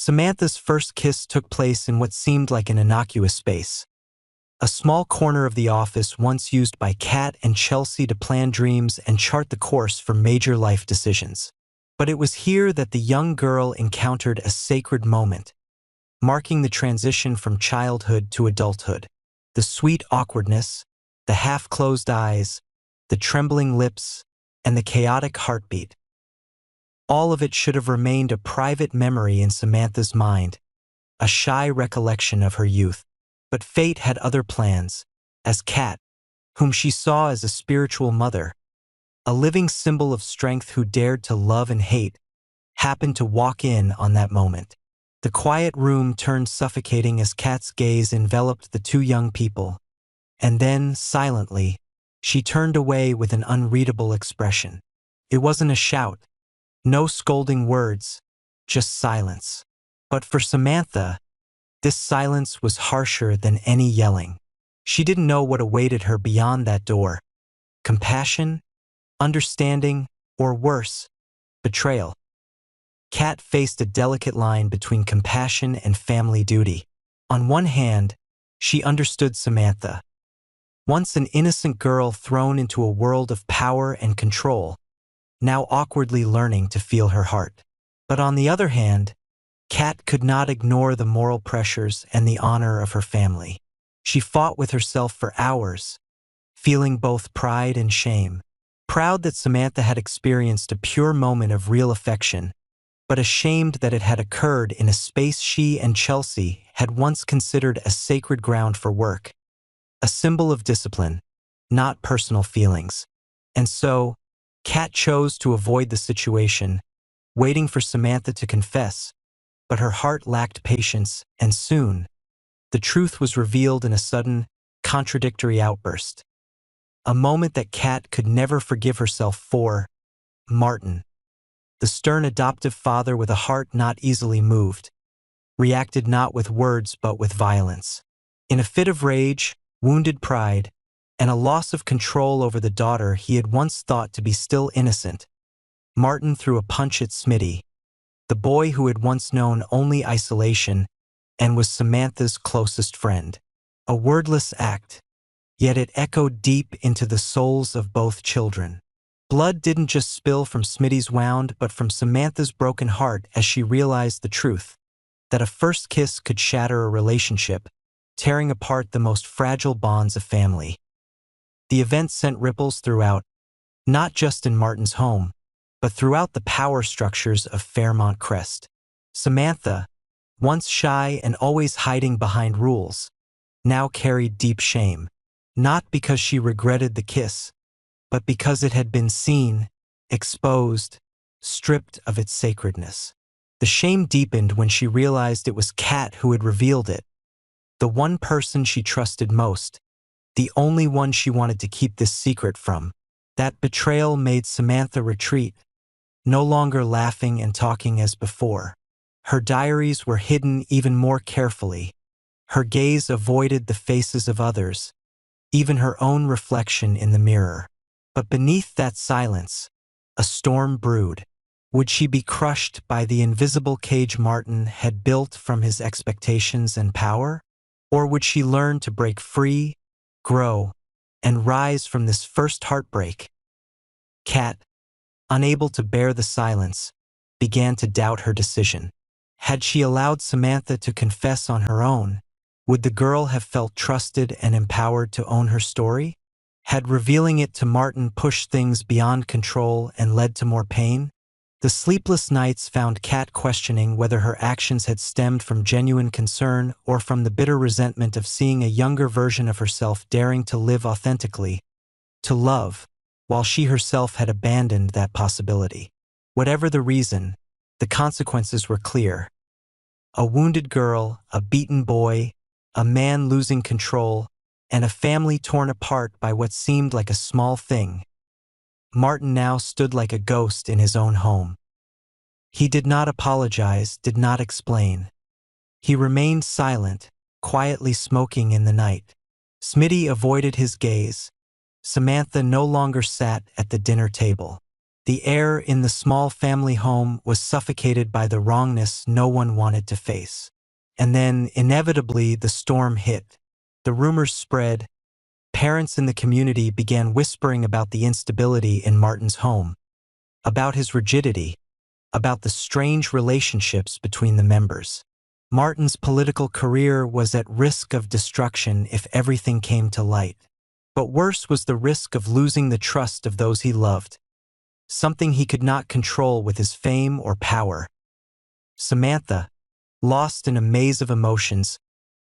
Samantha's first kiss took place in what seemed like an innocuous space. A small corner of the office once used by Kat and Chelsea to plan dreams and chart the course for major life decisions. But it was here that the young girl encountered a sacred moment, marking the transition from childhood to adulthood. The sweet awkwardness, the half-closed eyes, the trembling lips, and the chaotic heartbeat. All of it should have remained a private memory in Samantha's mind, a shy recollection of her youth. But fate had other plans, as Kat, whom she saw as a spiritual mother, a living symbol of strength who dared to love and hate, happened to walk in on that moment. The quiet room turned suffocating as Kat's gaze enveloped the two young people, and then, silently, she turned away with an unreadable expression. It wasn't a shout, no scolding words, just silence. But for Samantha, this silence was harsher than any yelling. She didn't know what awaited her beyond that door. Compassion, understanding, or worse, betrayal. Kat faced a delicate line between compassion and family duty. On one hand, she understood Samantha. Once an innocent girl thrown into a world of power and control, now awkwardly learning to feel her heart. But on the other hand, Kat could not ignore the moral pressures and the honor of her family. She fought with herself for hours, feeling both pride and shame. Proud that Samantha had experienced a pure moment of real affection, but ashamed that it had occurred in a space she and Chelsea had once considered a sacred ground for work, a symbol of discipline, not personal feelings. And so, Kat chose to avoid the situation, waiting for Samantha to confess. But her heart lacked patience, and soon, the truth was revealed in a sudden, contradictory outburst. A moment that Kat could never forgive herself for. Martin, the stern adoptive father with a heart not easily moved, reacted not with words but with violence. In a fit of rage, wounded pride, and a loss of control over the daughter he had once thought to be still innocent, Martin threw a punch at Smitty, the boy who had once known only isolation and was Samantha's closest friend. A wordless act, yet it echoed deep into the souls of both children. Blood didn't just spill from Smitty's wound but from Samantha's broken heart as she realized the truth, that a first kiss could shatter a relationship, tearing apart the most fragile bonds of family. The event sent ripples throughout, not just in Martin's home, but throughout the power structures of Fairmont Crest. Samantha, once shy and always hiding behind rules, now carried deep shame, not because she regretted the kiss, but because it had been seen, exposed, stripped of its sacredness. The shame deepened when she realized it was Kat who had revealed it, the one person she trusted most, the only one she wanted to keep this secret from. That betrayal made Samantha retreat, no longer laughing and talking as before. Her diaries were hidden even more carefully. Her gaze avoided the faces of others, even her own reflection in the mirror. But beneath that silence, a storm brewed. Would she be crushed by the invisible cage Martin had built from his expectations and power? Or would she learn to break free, grow, and rise from this first heartbreak? Kat, unable to bear the silence, began to doubt her decision. Had she allowed Samantha to confess on her own, would the girl have felt trusted and empowered to own her story? Had revealing it to Martin pushed things beyond control and led to more pain? The sleepless nights found Kat questioning whether her actions had stemmed from genuine concern or from the bitter resentment of seeing a younger version of herself daring to live authentically, to love, while she herself had abandoned that possibility. Whatever the reason, the consequences were clear. A wounded girl, a beaten boy, a man losing control, and a family torn apart by what seemed like a small thing. Martin now stood like a ghost in his own home. He did not apologize, did not explain. He remained silent, quietly smoking in the night. Smitty avoided his gaze. Samantha no longer sat at the dinner table. The air in the small family home was suffocated by the wrongness no one wanted to face. And then, inevitably, the storm hit. The rumors spread. Parents in the community began whispering about the instability in Martin's home, about his rigidity, about the strange relationships between the members. Martin's political career was at risk of destruction if everything came to light. But worse was the risk of losing the trust of those he loved, something he could not control with his fame or power. Samantha, lost in a maze of emotions,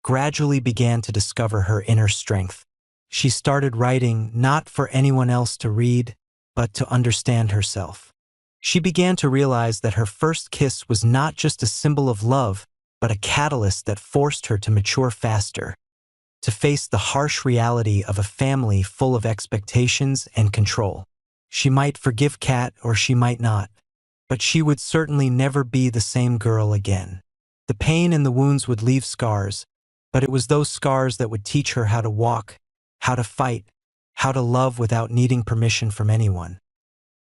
gradually began to discover her inner strength. She started writing not for anyone else to read, but to understand herself. She began to realize that her first kiss was not just a symbol of love, but a catalyst that forced her to mature faster, to face the harsh reality of a family full of expectations and control. She might forgive Kat or she might not, but she would certainly never be the same girl again. The pain and the wounds would leave scars, but it was those scars that would teach her how to walk, how to fight, how to love without needing permission from anyone.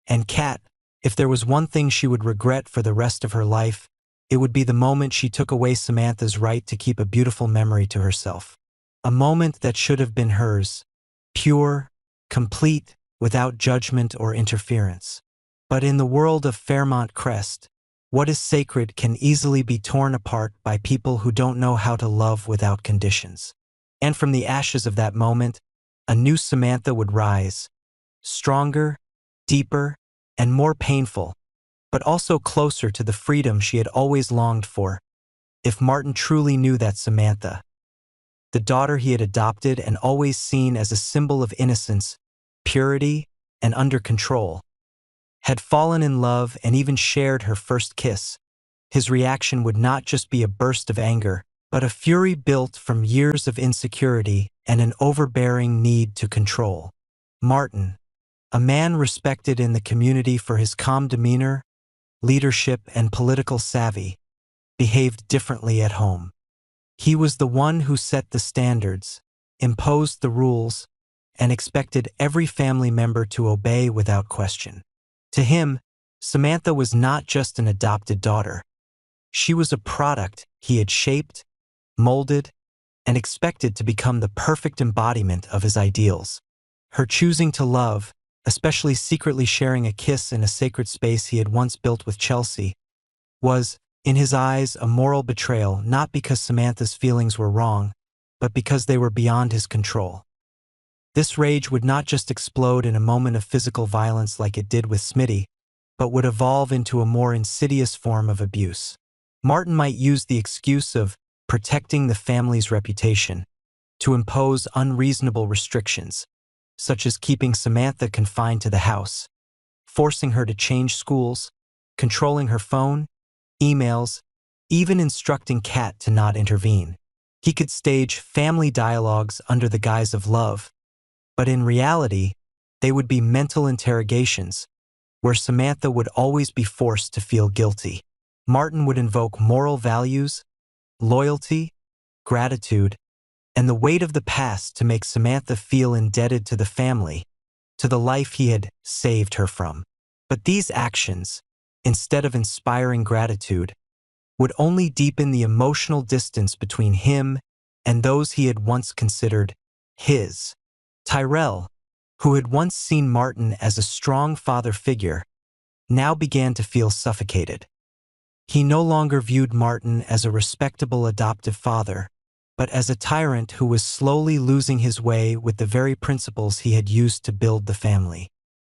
And Kat, if there was one thing she would regret for the rest of her life, it would be the moment she took away Samantha's right to keep a beautiful memory to herself. A moment that should have been hers, pure, complete, without judgment or interference. But in the world of Fairmont Crest, what is sacred can easily be torn apart by people who don't know how to love without conditions. And from the ashes of that moment, a new Samantha would rise, stronger, deeper, and more painful, but also closer to the freedom she had always longed for. If Martin truly knew that Samantha, the daughter he had adopted and always seen as a symbol of innocence, purity, and under control, had fallen in love and even shared her first kiss, his reaction would not just be a burst of anger, but a fury built from years of insecurity and an overbearing need to control. Martin, a man respected in the community for his calm demeanor, leadership, and political savvy, behaved differently at home. He was the one who set the standards, imposed the rules, and expected every family member to obey without question. To him, Samantha was not just an adopted daughter. She was a product he had shaped, molded, and expected to become the perfect embodiment of his ideals. Her choosing to love, especially secretly sharing a kiss in a sacred space he had once built with Chelsea, was, in his eyes, a moral betrayal, not because Samantha's feelings were wrong, but because they were beyond his control. This rage would not just explode in a moment of physical violence like it did with Smitty, but would evolve into a more insidious form of abuse. Martin might use the excuse of protecting the family's reputation to impose unreasonable restrictions, such as keeping Samantha confined to the house, forcing her to change schools, controlling her phone, emails, even instructing Kat to not intervene. He could stage family dialogues under the guise of love, but in reality, they would be mental interrogations, where Samantha would always be forced to feel guilty. Martin would invoke moral values, loyalty, gratitude, and the weight of the past to make Samantha feel indebted to the family, to the life he had saved her from. But these actions, instead of inspiring gratitude, would only deepen the emotional distance between him and those he had once considered his. Tyrell, who had once seen Martin as a strong father figure, now began to feel suffocated. He no longer viewed Martin as a respectable adoptive father, but as a tyrant who was slowly losing his way with the very principles he had used to build the family.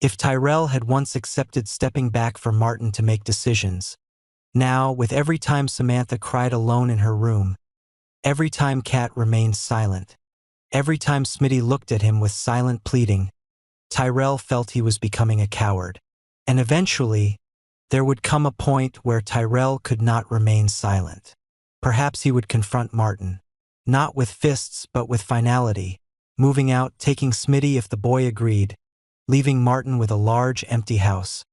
If Tyrell had once accepted stepping back for Martin to make decisions, now, with every time Samantha cried alone in her room, every time Kat remained silent, every time Smitty looked at him with silent pleading, Tyrell felt he was becoming a coward. And eventually, there would come a point where Tyrell could not remain silent. Perhaps he would confront Martin, not with fists but with finality, moving out, taking Smitty if the boy agreed, leaving Martin with a large empty house.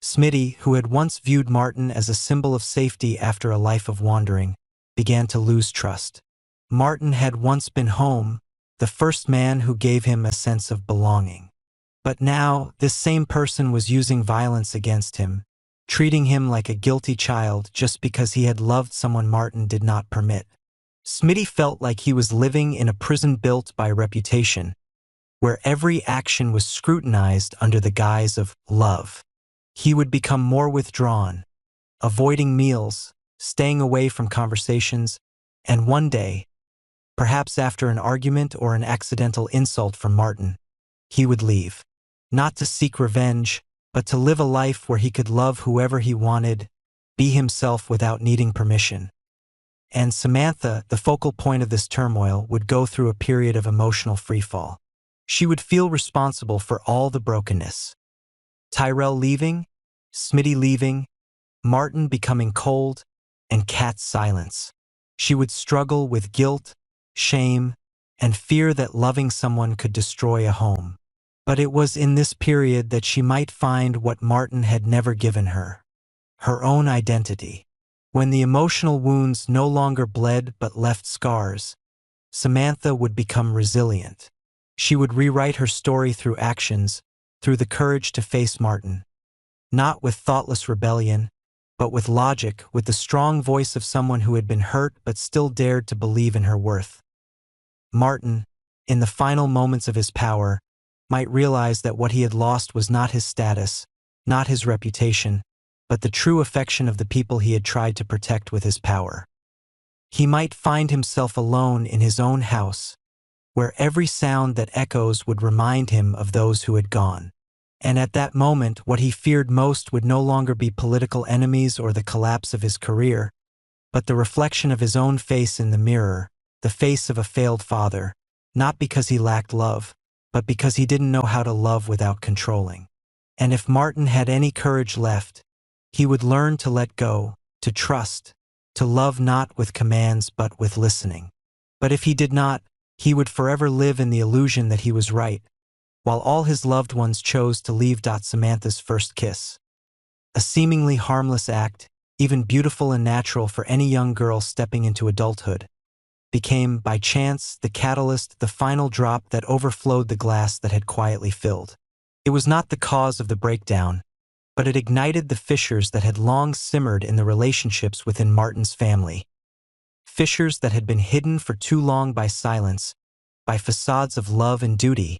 Smitty, who had once viewed Martin as a symbol of safety after a life of wandering, began to lose trust. Martin had once been home, the first man who gave him a sense of belonging. But now, this same person was using violence against him, treating him like a guilty child just because he had loved someone Martin did not permit. Smitty felt like he was living in a prison built by reputation, where every action was scrutinized under the guise of love. He would become more withdrawn, avoiding meals, staying away from conversations, and one day, perhaps after an argument or an accidental insult from Martin, he would leave. Not to seek revenge, but to live a life where he could love whoever he wanted, be himself without needing permission. And Samantha, the focal point of this turmoil, would go through a period of emotional freefall. She would feel responsible for all the brokenness. Tyrell leaving, Smitty leaving, Martin becoming cold, and Kat's silence. She would struggle with guilt, shame, and fear that loving someone could destroy a home. But it was in this period that she might find what Martin had never given her: her own identity. When the emotional wounds no longer bled but left scars, Samantha would become resilient. She would rewrite her story through actions, through the courage to face Martin. Not with thoughtless rebellion, but with logic, with the strong voice of someone who had been hurt but still dared to believe in her worth. Martin, in the final moments of his power, might realize that what he had lost was not his status, not his reputation, but the true affection of the people he had tried to protect with his power. He might find himself alone in his own house, where every sound that echoes would remind him of those who had gone. And at that moment, what he feared most would no longer be political enemies or the collapse of his career, but the reflection of his own face in the mirror, the face of a failed father, not because he lacked love, but because he didn't know how to love without controlling. And if Martin had any courage left, he would learn to let go, to trust, to love not with commands but with listening. But if he did not, he would forever live in the illusion that he was right, while all his loved ones chose to leave. Samantha's first kiss, a seemingly harmless act, even beautiful and natural for any young girl stepping into adulthood, became, by chance, the catalyst, the final drop that overflowed the glass that had quietly filled. It was not the cause of the breakdown, but it ignited the fissures that had long simmered in the relationships within Martin's family. Fissures that had been hidden for too long by silence, by facades of love and duty,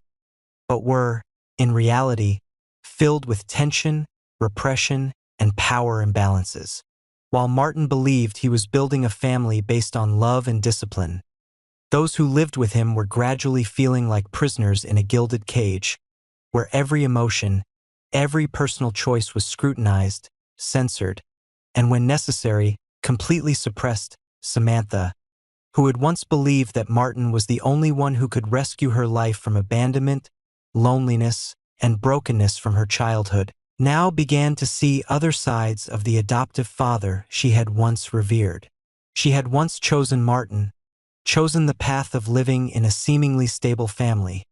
but were, in reality, filled with tension, repression, and power imbalances. While Martin believed he was building a family based on love and discipline, those who lived with him were gradually feeling like prisoners in a gilded cage, where every emotion, every personal choice was scrutinized, censored, and when necessary, completely suppressed. Samantha, who had once believed that Martin was the only one who could rescue her life from abandonment, loneliness, and brokenness from her childhood, now began to see other sides of the adoptive father she had once revered. She had once chosen Martin, chosen the path of living in a seemingly stable family,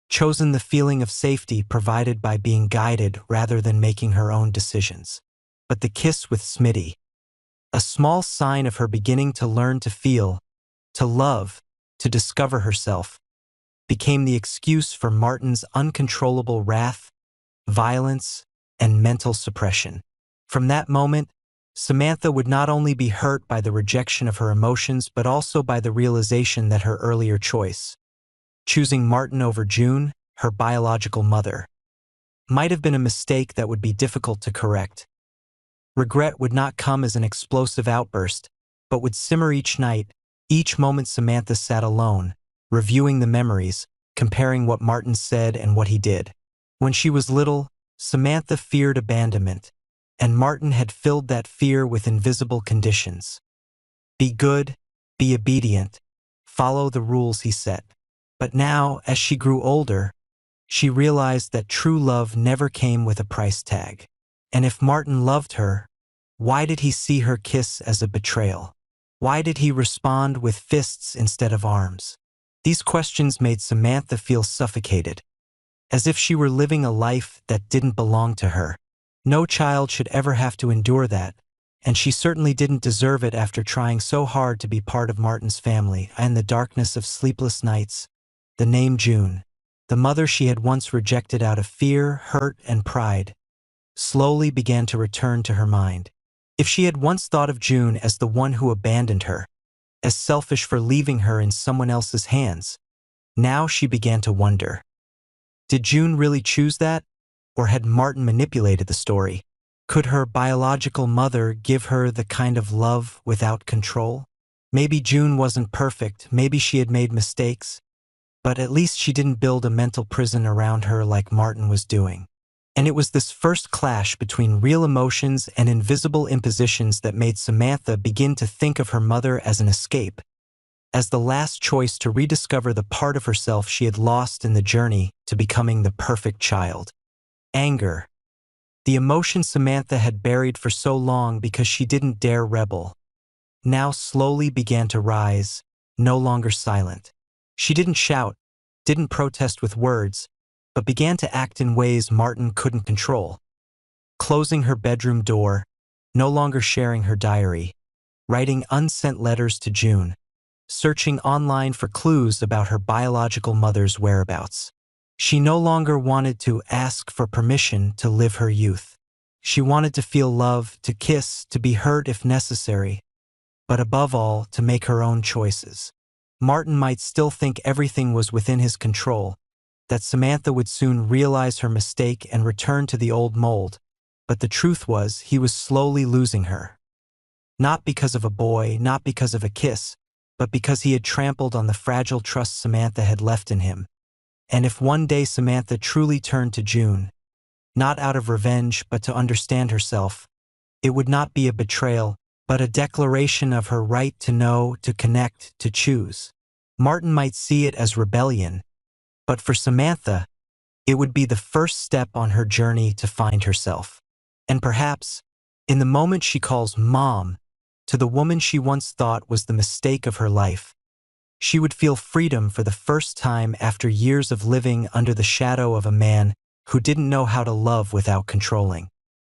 chosen the feeling of safety provided by being guided rather than making her own decisions. But the kiss with Smitty, a small sign of her beginning to learn to feel, to love, to discover herself, became the excuse for Martin's uncontrollable wrath, violence, and mental suppression. From that moment, Samantha would not only be hurt by the rejection of her emotions but also by the realization that her earlier choice, choosing Martin over June, her biological mother, might have been a mistake that would be difficult to correct. Regret would not come as an explosive outburst, but would simmer each night, each moment Samantha sat alone, reviewing the memories, comparing what Martin said and what he did. When she was little, Samantha feared abandonment, and Martin had filled that fear with invisible conditions. Be good, be obedient, follow the rules he set. But now, as she grew older, she realized that true love never came with a price tag. And if Martin loved her, why did he see her kiss as a betrayal? Why did he respond with fists instead of arms? These questions made Samantha feel suffocated, as if she were living a life that didn't belong to her. No child should ever have to endure that, and she certainly didn't deserve it after trying so hard to be part of Martin's family. In the darkness of sleepless nights, the name June, The mother she had once rejected out of fear, hurt, and pride, slowly began to return to her mind. If she had once thought of June as the one who abandoned her, as selfish for leaving her in someone else's hands, now she began to wonder. Did June really choose that? Or had Martin manipulated the story? Could her biological mother give her the kind of love without control? Maybe June wasn't perfect, maybe she had made mistakes, but at least she didn't build a mental prison around her like Martin was doing. And it was this first clash between real emotions and invisible impositions that made Samantha begin to think of her mother as an escape, as the last choice to rediscover the part of herself she had lost in the journey to becoming the perfect child. Anger, the emotion Samantha had buried for so long because she didn't dare rebel, now slowly began to rise, no longer silent. She didn't shout, didn't protest with words, but began to act in ways Martin couldn't control. Closing her bedroom door, no longer sharing her diary, writing unsent letters to June, searching online for clues about her biological mother's whereabouts. She no longer wanted to ask for permission to live her youth. She wanted to feel love, to kiss, to be hurt if necessary, but above all, to make her own choices. Martin might still think everything was within his control, that Samantha would soon realize her mistake and return to the old mold, but the truth was he was slowly losing her. Not because of a boy, not because of a kiss, but because he had trampled on the fragile trust Samantha had left in him. And if one day Samantha truly turned to June, not out of revenge but to understand herself, it would not be a betrayal, but a declaration of her right to know, to connect, to choose. Martin might see it as rebellion, but for Samantha, it would be the first step on her journey to find herself. And perhaps, in the moment she calls Mom, to the woman she once thought was the mistake of her life, she would feel freedom for the first time after years of living under the shadow of a man who didn't know how to love without controlling.